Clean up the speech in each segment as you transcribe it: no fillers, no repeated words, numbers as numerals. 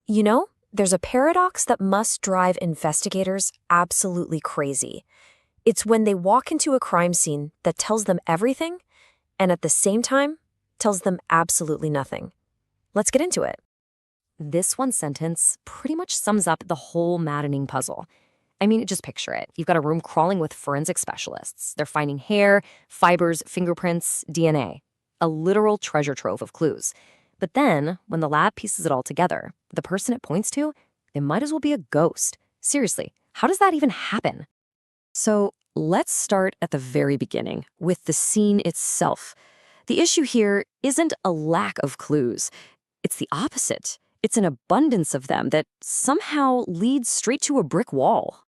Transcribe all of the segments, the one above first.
There's a paradox that must drive investigators absolutely crazy. It's when they walk into a crime scene that tells them everything and at the same time tells them absolutely nothing. Let's get into it. This one sentence pretty much sums up the whole maddening puzzle. I mean, just picture it. You've got a room crawling with forensic specialists. They're finding hair, fibers, fingerprints, DNA. A literal treasure trove of clues. But then, when the lab pieces it all together, the person it points to, they might as well be a ghost. Seriously, how does that even happen? So let's start at the very beginning, with the scene itself. The issue here isn't a lack of clues. It's the opposite. It's an abundance of them that somehow leads straight to a brick wall.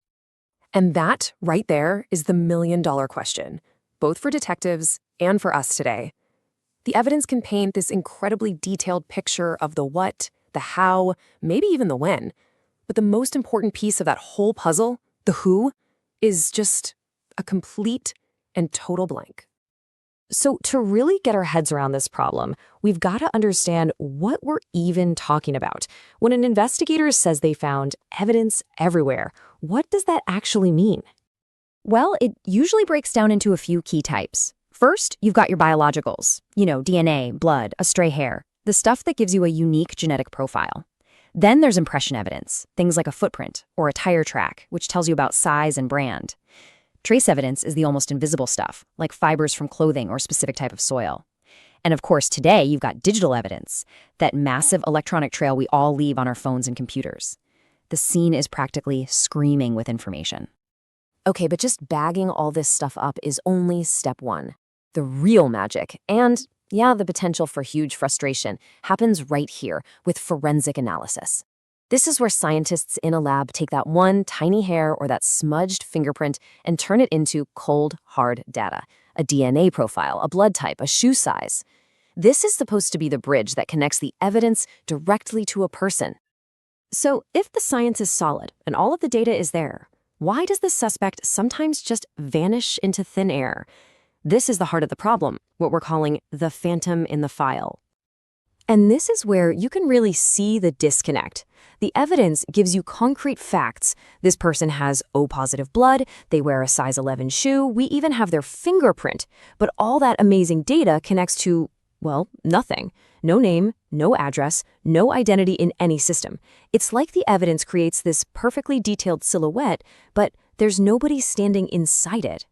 And that, right there, is the million-dollar question, both for detectives and for us today. The evidence can paint this incredibly detailed picture of the what, the how, maybe even the when. But the most important piece of that whole puzzle, the who, is just a complete and total blank. So to really get our heads around this problem, we've got to understand what we're even talking about. When an investigator says they found evidence everywhere, what does that actually mean? Well, it usually breaks down into a few key types. First, you've got your biologicals, DNA, blood, a stray hair, the stuff that gives you a unique genetic profile. Then there's impression evidence, things like a footprint or a tire track, which tells you about size and brand. Trace evidence is the almost invisible stuff, like fibers from clothing or specific type of soil. And of course, today you've got digital evidence, that massive electronic trail we all leave on our phones and computers. The scene is practically screaming with information. Okay, but just bagging all this stuff up is only step one. The real magic, and the potential for huge frustration, happens right here with forensic analysis. This is where scientists in a lab take that one tiny hair or that smudged fingerprint and turn it into cold, hard data, a DNA profile, a blood type, a shoe size. This is supposed to be the bridge that connects the evidence directly to a person. So if the science is solid and all of the data is there, why does the suspect sometimes just vanish into thin air? This is the heart of the problem, what we're calling the phantom in the file. And this is where you can really see the disconnect. The evidence gives you concrete facts. This person has O-positive blood, they wear a size 11 shoe, we even have their fingerprint. But all that amazing data connects to, nothing. No name, no address, no identity in any system. It's like the evidence creates this perfectly detailed silhouette, but there's nobody standing inside it.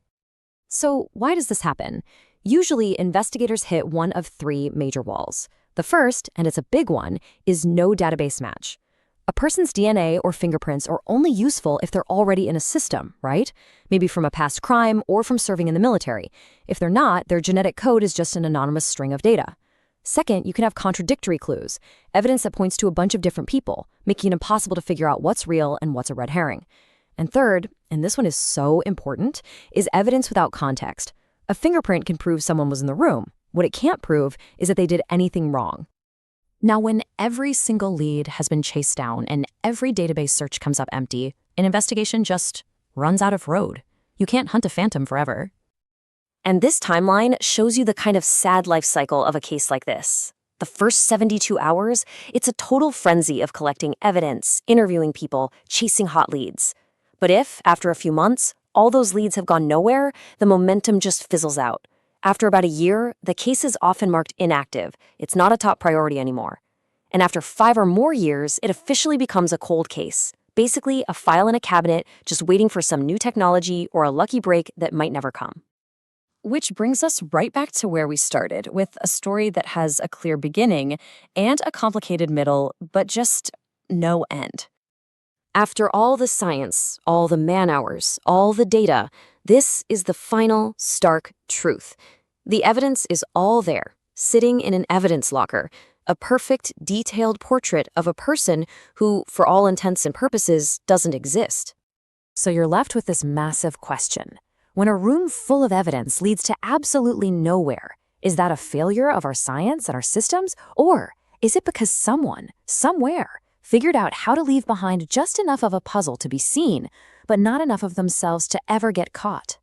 So why does this happen? Usually, investigators hit one of three major walls. The first, and it's a big one, is no database match. A person's DNA or fingerprints are only useful if they're already in a system, right? Maybe from a past crime or from serving in the military. If they're not, their genetic code is just an anonymous string of data. Second, you can have contradictory clues, evidence that points to a bunch of different people, making it impossible to figure out what's real and what's a red herring. And third, and this one is so important, is evidence without context. A fingerprint can prove someone was in the room. What it can't prove is that they did anything wrong. Now, when every single lead has been chased down and every database search comes up empty, an investigation just runs out of road. You can't hunt a phantom forever. And this timeline shows you the kind of sad life cycle of a case like this. The first 72 hours, it's a total frenzy of collecting evidence, interviewing people, chasing hot leads. But if, after a few months, all those leads have gone nowhere, the momentum just fizzles out. After about a year, the case is often marked inactive. It's not a top priority anymore. And after 5 or more years, it officially becomes a cold case. Basically, a file in a cabinet just waiting for some new technology or a lucky break that might never come. Which brings us right back to where we started, with a story that has a clear beginning and a complicated middle, but just no end. After all the science, all the man-hours, all the data, this is the final, stark truth. The evidence is all there, sitting in an evidence locker, a perfect, detailed portrait of a person who, for all intents and purposes, doesn't exist. So you're left with this massive question. When a room full of evidence leads to absolutely nowhere, is that a failure of our science and our systems? Or is it because someone, somewhere, figured out how to leave behind just enough of a puzzle to be seen, but not enough of themselves to ever get caught?